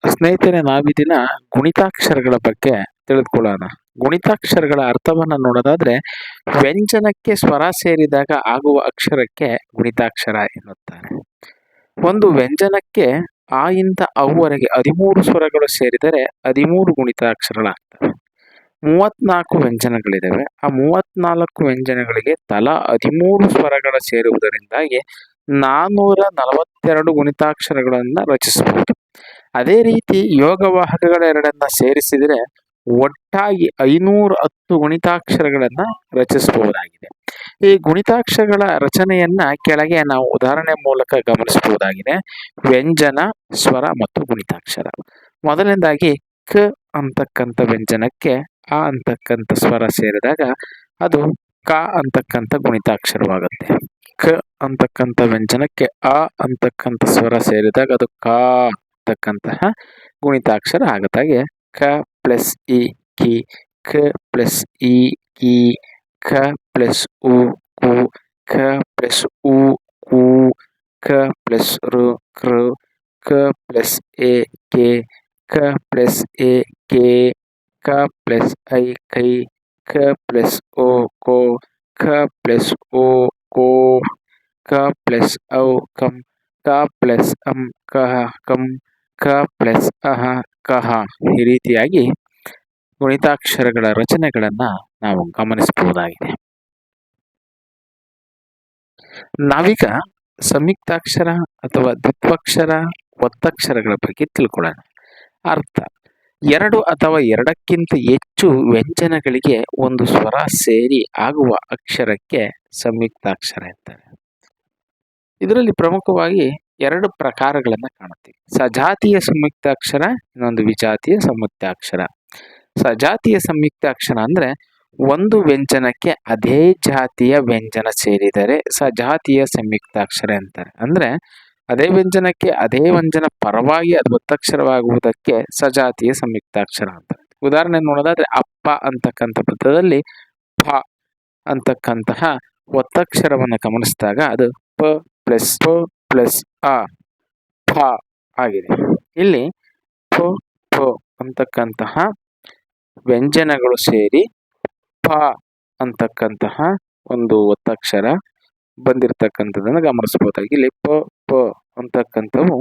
ಸ್ನೇಹಿತರೆ, ನಾವಿದಿನ ಗುಣಿತಾಕ್ಷರಗಳ ಬಗ್ಗೆ ತಿಳಿದುಕೊಳ್ಳೋಣ. ಗುಣಿತಾಕ್ಷರಗಳ ಅರ್ಥವನ್ನ ನೋಡೋದಾದ್ರೆ, ವ್ಯಂಜನಕ್ಕೆ ಸ್ವರ ಸೇರಿದಾಗ ಆಗುವ ಅಕ್ಷರಕ್ಕೆ ಗುಣಿತಾಕ್ಷರ ಎನ್ನುತ್ತಾರೆ. ಒಂದು ವ್ಯಂಜನಕ್ಕೆ ಆ ಇಂದ ಅವರೆಗೆ 13 ಸ್ವರಗಳು ಸೇರಿದರೆ 13 ಗುಣಿತಾಕ್ಷರಗಳಾಗ್ತವೆ. 34 ವ್ಯಂಜನಗಳಿದಾವೆ. ಆ 34 ವ್ಯಂಜನಗಳಿಗೆ ತಲಾ 13 ಸ್ವರಗಳ ಸೇರುವುದರಿಂದಾಗಿ 442 ಗುಣಿತಾಕ್ಷರಗಳನ್ನ ರಚಿಸಬಹುದು. ಅದೇ ರೀತಿ ಯೋಗವಾಹಕಗಳೆರಡನ್ನ ಸೇರಿಸಿದರೆ ಒಟ್ಟಾಗಿ 510 ಗುಣಿತಾಕ್ಷರಗಳನ್ನ ರಚಿಸಬಹುದಾಗಿದೆ. ಈ ಗುಣಿತಾಕ್ಷರಗಳ ರಚನೆಯನ್ನ ಕೆಳಗೆ ನಾವು ಉದಾಹರಣೆ ಮೂಲಕ ಗಮನಿಸಬಹುದಾಗಿದೆ. ವ್ಯಂಜನ, ಸ್ವರ ಮತ್ತು ಗುಣಿತಾಕ್ಷರ. ಮೊದಲನೇದಾಗಿ ಕ ಅಂತಕ್ಕಂಥ ವ್ಯಂಜನಕ್ಕೆ ಆ ಅಂತಕ್ಕಂಥ ಸ್ವರ ಸೇರಿದಾಗ ಅದು ಕ ಅಂತಕ್ಕಂಥ ಗುಣಿತಾಕ್ಷರವಾಗುತ್ತೆ. ಕ ಅಂತಕ್ಕಂಥ ವ್ಯಂಜನಕ್ಕೆ ಆ ಅಂತಕ್ಕಂಥ ಸ್ವರ ಸೇರಿದಾಗ ಅದು ಕ ಅಂತಕ್ಕಂತಹ ಗುಣಿತಾಕ್ಷರ ಆಗುತ್ತೆ. ಕ ಪ್ಲಸ್ ಇ ಕಿ, ಕ ಪ್ಲಸ್ ಇ ಕಿ, ಕ ಪ್ಲಸ್ ಉ ಕು, ಕ ಪ್ಲಸ್ ಉ ಕು, ಕ ಪ್ಲಸ್ ರು ಕೃ, ಕ ಪ್ಲಸ್ ಎ ಕೆ, ಕ ಪ್ಲಸ್ ಎ ಕೆ, ಕ ಪ್ಲಸ್ ಐ ಕೈ, ಕ ಪ್ಲಸ್ ಓ ಕೋ, ಕ ಪ್ಲಸ್ ಓ ಕೋ, ಕ ಪ್ಲಸ್ ಔ ಕಂ, ಕ ಪ್ಲಸ್ ಅಂ ಕಹ ಕಂ, ಕ ಪ್ಲಸ್ ಅಹ ಕಹ. ಈ ರೀತಿಯಾಗಿ ಗುಣಿತಾಕ್ಷರಗಳ ರಚನೆಗಳನ್ನ ನಾವು ಗಮನಿಸಬಹುದಾಗಿದೆ. ನಾವೀಗ ಸಂಯುಕ್ತಾಕ್ಷರ ಅಥವಾ ದ್ವಿತ್ವಾಕ್ಷರ, ಒತ್ತಕ್ಷರಗಳ ಬಗ್ಗೆ ತಿಳ್ಕೊಳ್ಳೋಣ. ಅರ್ಥ: 2 ಅಥವಾ ಎರಡಕ್ಕಿಂತ ಹೆಚ್ಚು ವ್ಯಂಜನಗಳಿಗೆ ಒಂದು ಸ್ವರ ಸೇರಿ ಆಗುವ ಅಕ್ಷರಕ್ಕೆ ಸಂಯುಕ್ತಾಕ್ಷರ ಎಂತಾರೆ. ಇದರಲ್ಲಿ ಪ್ರಮುಖವಾಗಿ 2 ಪ್ರಕಾರಗಳನ್ನ ಕಾಣುತ್ತೀವಿ. ಸಜಾತಿಯ ಸಂಯುಕ್ತಾಕ್ಷರ, ಇನ್ನೊಂದು ವಿಜಾತಿಯ ಸಂಯುಕ್ತಾಕ್ಷರ. ಸಜಾತಿಯ ಸಂಯುಕ್ತಾಕ್ಷರ ಅಂದ್ರೆ ಒಂದು ವ್ಯಂಜನಕ್ಕೆ ಅದೇ ಜಾತಿಯ ವ್ಯಂಜನ ಸೇರಿದರೆ ಸಜಾತಿಯ ಸಂಯುಕ್ತಾಕ್ಷರ ಅಂತಾರೆ. ಅಂದ್ರೆ ಅದೇ ವ್ಯಂಜನಕ್ಕೆ ಅದೇ ವ್ಯಂಜನ ಪರವಾಗಿ ಅದು ಒತ್ತಕ್ಷರವಾಗುವುದಕ್ಕೆ ಸಜಾತಿಯ ಸಂಯುಕ್ತಾಕ್ಷರ ಅಂತಾರೆ. ಉದಾಹರಣೆ ನೋಡೋದಾದ್ರೆ, ಅಪ್ಪ ಅಂತಕ್ಕಂಥ ಪದದಲ್ಲಿ ಪ ಅಂತಕ್ಕಂತಹ ಒತ್ತಕ್ಷರವನ್ನು ಗಮನಿಸಿದಾಗ ಅದು ಪ ಪ್ಲಸ್ ಅ ಫ ಆಗಿದೆ. ಇಲ್ಲಿ ಪ ಅಂತಕ್ಕಂತಹ ವ್ಯಂಜನಗಳು ಸೇರಿ ಪ ಅಂತಕ್ಕಂತಹ ಒಂದು ಒತ್ತಕ್ಷರ ಬಂದಿರತಕ್ಕಂಥದ್ದನ್ನು ಗಮನಿಸಬಹುದಾಗಿ ಇಲ್ಲಿ ಪ ಅಂತಕ್ಕಂಥವು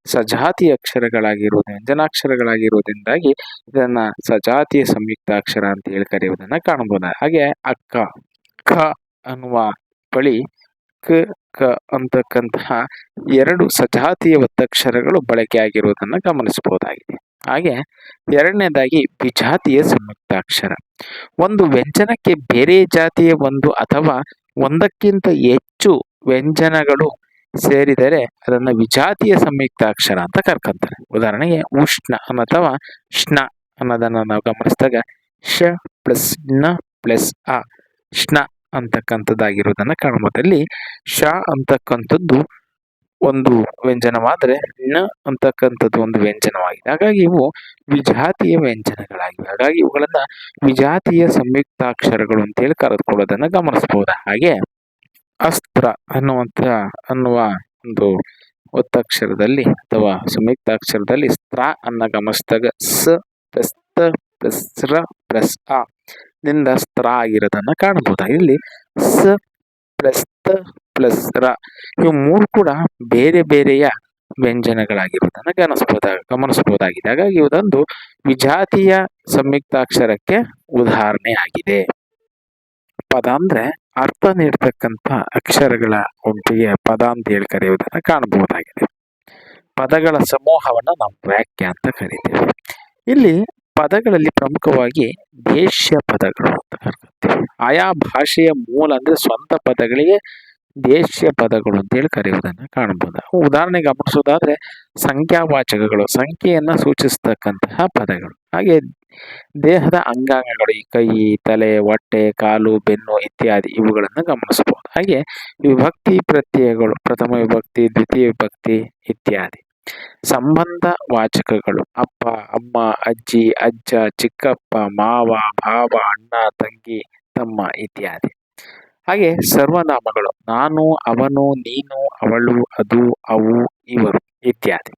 ಸಜಾತಿ ಅಕ್ಷರಗಳಾಗಿರುವುದು, ವ್ಯಂಜನಾಕ್ಷರಗಳಾಗಿರುವುದರಿಂದಾಗಿ ಇದನ್ನ ಸಜಾತಿಯ ಸಂಯುಕ್ತಾಕ್ಷರ ಅಂತ ಹೇಳಿ ಕರೆಯುವುದನ್ನ ಕಾಣಬಹುದು. ಹಾಗೆ ಅಕ್ಕ, ಖ ಅನ್ನುವ ಬಳಿ ಕ ಅಂತಕ್ಕಂತಹ 2 ಸಜಾತಿಯ ಒತ್ತಕ್ಷರಗಳು ಬಳಕೆಯಾಗಿರುವುದನ್ನು ಗಮನಿಸಬಹುದಾಗಿದೆ. ಹಾಗೆ ಎರಡನೇದಾಗಿ ವಿಜಾತಿಯ ಸಂಯುಕ್ತಾಕ್ಷರ. ಒಂದು ವ್ಯಂಜನಕ್ಕೆ ಬೇರೆ ಜಾತಿಯ ಒಂದು ಅಥವಾ ಒಂದಕ್ಕಿಂತ ಹೆಚ್ಚು ವ್ಯಂಜನಗಳು ಸೇರಿದರೆ ಅದನ್ನ ವಿಜಾತಿಯ ಸಂಯುಕ್ತಾಕ್ಷರ ಅಂತ ಕರ್ಕೊಂತಾರೆ. ಉದಾಹರಣೆಗೆ ಉಷ್ಣ ಅಥವಾ ಶ್ನ ಅನ್ನೋದನ್ನ ನಾವು ಗಮನಿಸಿದಾಗ ಶ ಪ್ಲಸ್ ನ ಪ್ಲಸ್ ಅ, ಶ್ನ ಅಂತಕ್ಕಂಥದ್ದಾಗಿರುವುದನ್ನು ಕಾಣಬಹುದು. ಅಲ್ಲಿ ಶ ಅಂತಕ್ಕಂಥದ್ದು ಒಂದು ವ್ಯಂಜನವಾದರೆ ನ ಅಂತಕ್ಕಂಥದ್ದು ಒಂದು ವ್ಯಂಜನವಾಗಿದೆ. ಹಾಗಾಗಿ ಇವು ವಿಜಾತಿಯ ವ್ಯಂಜನಗಳಾಗಿವೆ. ಹಾಗಾಗಿ ಇವುಗಳನ್ನ ವಿಜಾತಿಯ ಸಂಯುಕ್ತಾಕ್ಷರಗಳು ಅಂತೇಳಿ ಕರೆದುಕೊಳ್ಳೋದನ್ನ ಗಮನಿಸಬಹುದು. ಹಾಗೆ ಅಸ್ತ್ರ ಅನ್ನುವ ಒಂದು ಒತ್ತಕ್ಷರದಲ್ಲಿ ಅಥವಾ ಸಂಯುಕ್ತಾಕ್ಷರದಲ್ಲಿ ಸ್ತ್ರ ಅನ್ನ ಗಮನಿಸಿದಾಗ ಸ ಪ್ಲಸ್ ತ ಪ್ಲಸ್ ರ ಪ್ಲಸ್ ಅ ನಿಂದ ಸ್ತ್ರ ಆಗಿರೋದನ್ನ ಕಾಣಬಹುದು. ಇಲ್ಲಿ ಸ ಪ್ಲಸ್ ತ ಪ್ಲಸ್ ರ ಇವು 3 ಕೂಡ ಬೇರೆ ಬೇರೆಯ ವ್ಯಂಜನಗಳಾಗಿರುವುದನ್ನು ಗಮನಿಸಬಹುದಾಗಿದೆ. ಹಾಗಾಗಿ ಇದೊಂದು ವಿಜಾತಿಯ ಸಂಯುಕ್ತಾಕ್ಷರಕ್ಕೆ ಉದಾಹರಣೆ ಆಗಿದೆ. ಪದ ಅಂದ್ರೆ ಅರ್ಥ ನೀಡ್ತಕ್ಕಂಥ ಅಕ್ಷರಗಳ ಒಟ್ಟಿಗೆ ಪದ ಅಂತ ಹೇಳಿ ಕರೆಯುವುದನ್ನು ಕಾಣಬಹುದಾಗಿದೆ. ಪದಗಳ ಸಮೂಹವನ್ನ ನಾವು ವಾಕ್ಯ ಅಂತ ಕರೀತೇವೆ. ಇಲ್ಲಿ ಪದಗಳಲ್ಲಿ ಪ್ರಮುಖವಾಗಿ ದೇಶ್ಯ ಪದಗಳು ಅಂತ ಕರೀತೀವಿ. ಆಯಾ ಭಾಷೆಯ ಮೂಲ ಅಂದ್ರೆ ಸ್ವಂತ ಪದಗಳಿಗೆ ದೇಶ್ಯ ಪದಗಳು ಅಂತೇಳಿ ಕರೆಯುವುದನ್ನು ಕಾಣಬಹುದು. ಉದಾಹರಣೆಗೆ ಗಮನಿಸೋದಾದ್ರೆ ಸಂಖ್ಯಾವಾಚಕಗಳು, ಸಂಖ್ಯೆಯನ್ನ ಸೂಚಿಸ್ತಕ್ಕಂತಹ ಪದಗಳು. ಹಾಗೆ ದೇಹದ ಅಂಗಾಂಗಗಳು, ಈ ಕೈ, ತಲೆ, ಹೊಟ್ಟೆ, ಕಾಲು, ಬೆನ್ನು ಇತ್ಯಾದಿ ಇವುಗಳನ್ನು ಗಮನಿಸಬಹುದು. ಹಾಗೆ ವಿಭಕ್ತಿ ಪ್ರತ್ಯಯಗಳು, ಪ್ರಥಮ ವಿಭಕ್ತಿ, ದ್ವಿತೀಯ ವಿಭಕ್ತಿ ಇತ್ಯಾದಿ. ಸಂಬಂಧ ವಾಚಕಗಳು ಅಪ್ಪ, ಅಮ್ಮ, ಅಜ್ಜಿ, ಅಜ್ಜ, ಚಿಕ್ಕಪ್ಪ, ಮಾವ, ಭಾವ, ಅಣ್ಣ, ತಂಗಿ, ತಮ್ಮ ಇತ್ಯಾದಿ. ಹಾಗೆ ಸರ್ವನಾಮಗಳು ನಾನು, ಅವನು, ನೀನು, ಅವಳು, ಅದು, ಅವು, ಇವರು ಇತ್ಯಾದಿ.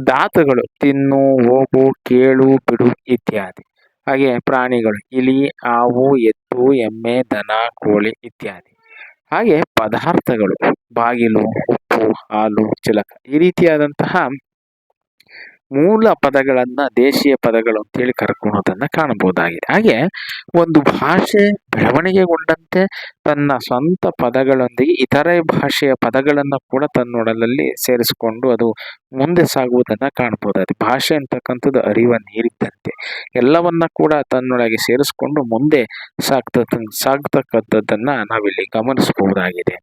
ಧಾತುಗಳು ತಿನ್ನು, ಹೋಗು, ಕೇಳು, ಬಿಡು ಇತ್ಯಾದಿ. ಹಾಗೆ ಪ್ರಾಣಿಗಳು ಇಲಿ, ಹಾವು, ಎತ್ತು, ಎಮ್ಮೆ, ದನ, ಕೋಳಿ ಇತ್ಯಾದಿ. ಹಾಗೆ ಪದಾರ್ಥಗಳು ಬಾಗಿಲು, ಉಪ್ಪು, ಹಾಲು, ಚಿಲಕ ಈ ರೀತಿಯಾದಂತಹ ಮೂಲ ಪದಗಳನ್ನ ದೇಶೀಯ ಪದಗಳು ಅಂತೇಳಿ ಕರ್ಕೊಳ್ಳೋದನ್ನ ಕಾಣಬಹುದಾಗಿದೆ. ಹಾಗೆ ಒಂದು ಭಾಷೆ ಬೆಳವಣಿಗೆಗೊಂಡಂತೆ ತನ್ನ ಸ್ವಂತ ಪದಗಳೊಂದಿಗೆ ಇತರೆ ಭಾಷೆಯ ಪದಗಳನ್ನ ಕೂಡ ತನ್ನೊಡಲಲ್ಲಿ ಸೇರಿಸಿಕೊಂಡು ಅದು ಮುಂದೆ ಸಾಗುವುದನ್ನ ಕಾಣಬಹುದಾಗಿದೆ. ಭಾಷೆ ಅಂತಕ್ಕಂಥದ್ದು ಹರಿಯುವ ನೀರಿದ್ದಂತೆ ಎಲ್ಲವನ್ನ ಕೂಡ ತನ್ನೊಳಗೆ ಸೇರಿಸಿಕೊಂಡು ಮುಂದೆ ಸಾಗ್ತಕ್ಕಂಥದ್ದನ್ನ ನಾವಿಲ್ಲಿ ಗಮನಿಸಬಹುದಾಗಿದೆ.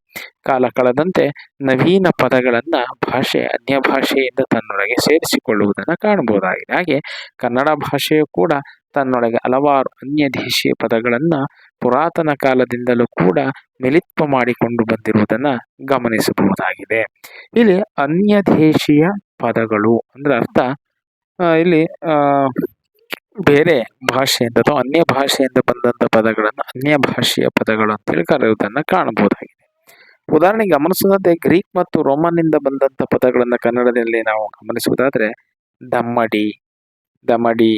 ಕಾಲ ಕಳೆದಂತೆ ನವೀನ ಪದಗಳನ್ನ ಭಾಷೆ ಅನ್ಯ ಭಾಷೆಯಿಂದ ತನ್ನೊಳಗೆ ಸೇರಿಸಿಕೊಳ್ಳುವುದನ್ನು ಕಾಣಬಹುದಾಗಿದೆ. ಹಾಗೆ ಕನ್ನಡ ಭಾಷೆಯು ಕೂಡ ತನ್ನೊಳಗೆ ಹಲವಾರು ಅನ್ಯ ದೇಶೀಯ ಪದಗಳನ್ನ ಪುರಾತನ ಕಾಲದಿಂದಲೂ ಕೂಡ ಮಿಳಿತ್ವ ಮಾಡಿಕೊಂಡು ಬಂದಿರುವುದನ್ನ ಗಮನಿಸಬಹುದಾಗಿದೆ. ಇಲ್ಲಿ ಅನ್ಯ ದೇಶೀಯ ಪದಗಳು ಅಂದ್ರೆ ಅರ್ಥ ಇಲ್ಲಿ ಬೇರೆ ಭಾಷೆಯಿಂದ ಅಥವಾ ಅನ್ಯ ಭಾಷೆಯಿಂದ ಬಂದಂತ ಪದಗಳನ್ನು ಅನ್ಯ ಭಾಷೆಯ ಪದಗಳು ಅಂತೇಳಿ ಕರೆಯುವುದನ್ನು ಕಾಣಬಹುದಾಗಿದೆ. ಉದಾಹರಣೆಗೆ ಗಮನಿಸೋದಾದ್ರೆ ಗ್ರೀಕ್ ಮತ್ತು ರೋಮನ್ನಿಂದ ಬಂದಂತ ಪದಗಳನ್ನು ಕನ್ನಡದಲ್ಲಿ ನಾವು ಗಮನಿಸುವುದಾದ್ರೆ ದಮ್ಮಡಿ, ದಮಡಿ,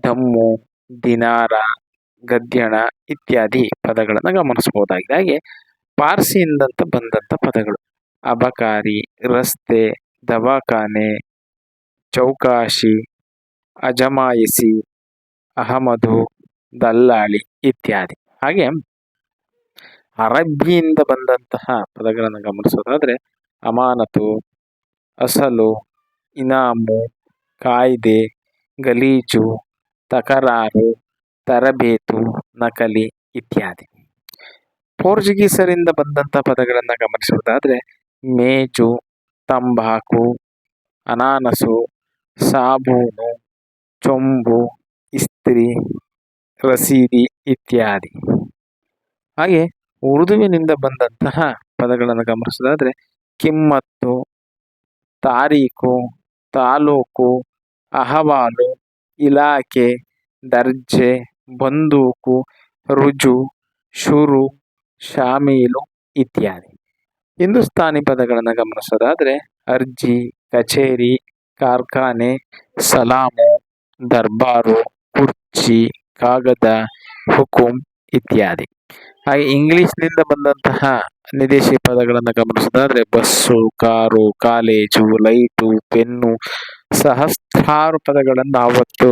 ದಮ್ಮು, ದಿನಾರ, ಗದ್ಯಣ ಇತ್ಯಾದಿ ಪದಗಳನ್ನು ಗಮನಿಸಬಹುದಾಗಿದೆ. ಹಾಗೆ ಪಾರ್ಸಿಯಿಂದ ಬಂದಂತ ಪದಗಳು ಅಬಕಾರಿ, ರಸ್ತೆ, ದವಾಖಾನೆ, ಚೌಕಾಶಿ, ಅಜಮಾಯಿಸಿ, ಅಹಮದು, ದಲ್ಲಾಳಿ ಇತ್ಯಾದಿ. ಹಾಗೆ ಅರಬ್ಬಿಯಿಂದ ಬಂದಂತಹ ಪದಗಳನ್ನು ಗಮನಿಸೋದಾದ್ರೆ ಅಮಾನತು, ಅಸಲು, ಇನಾಮು, ಕಾಯ್ದೆ, ಗಲೀಜು, ತಕರಾರು, ತರಬೇತು, ನಕಲಿ ಇತ್ಯಾದಿ. ಪೋರ್ಚುಗೀಸರಿಂದ ಬಂದಂಥ ಪದಗಳನ್ನು ಗಮನಿಸುವುದಾದ್ರೆ ಮೇಜು, ತಂಬಾಕು, ಅನಾನಸು, ಸಾಬೂನು, ಚೊಂಬು, ಇಸ್ತ್ರಿ, ರಸೀದಿ ಇತ್ಯಾದಿ. ಹಾಗೆ ಉರ್ದುವಿನಿಂದ ಬಂದಂತಹ ಪದಗಳನ್ನು ಗಮನಿಸೋದಾದ್ರೆ ಕಿಮ್ಮತ್ತು, ತಾರೀಕು, ತಾಲೂಕು, ಅಹವಾಲು, ಇಲಾಖೆ, ದರ್ಜೆ, ಬಂದೂಕು, ರುಜು, ಶುರು, ಶಾಮೀಲು ಇತ್ಯಾದಿ. ಹಿಂದೂಸ್ತಾನಿ ಪದಗಳನ್ನು ಗಮನಿಸೋದಾದ್ರೆ ಅರ್ಜಿ, ಕಚೇರಿ, ಕಾರ್ಖಾನೆ, ಸಲಾಮು, ದರ್ಬಾರು, ಕುರ್ಚಿ, ಕಾಗದ, ಹುಕುಂ ಇತ್ಯಾದಿ. ಹಾಗೆ ಇಂಗ್ಲಿಷ್ನಿಂದ ಬಂದಂತಹ ವಿದೇಶಿ ಪದಗಳನ್ನು ಗಮನಿಸೋದಾದ್ರೆ bus, car, college, light, pen, ಸಹಸ್ರಾರು ಪದಗಳನ್ನು ಆವತ್ತು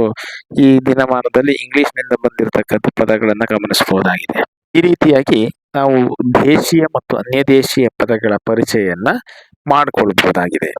ಈ ದಿನಮಾನದಲ್ಲಿ ಇಂಗ್ಲಿಷ್ನಿಂದ ಬಂದಿರತಕ್ಕಂಥ ಪದಗಳನ್ನು ಗಮನಿಸಬಹುದಾಗಿದೆ. ಈ ರೀತಿಯಾಗಿ ನಾವು ದೇಶೀಯ ಮತ್ತು ಅನ್ಯ ದೇಶೀಯ ಪದಗಳ ಪರಿಚಯವನ್ನ ಮಾಡಿಕೊಳ್ಳಬಹುದಾಗಿದೆ.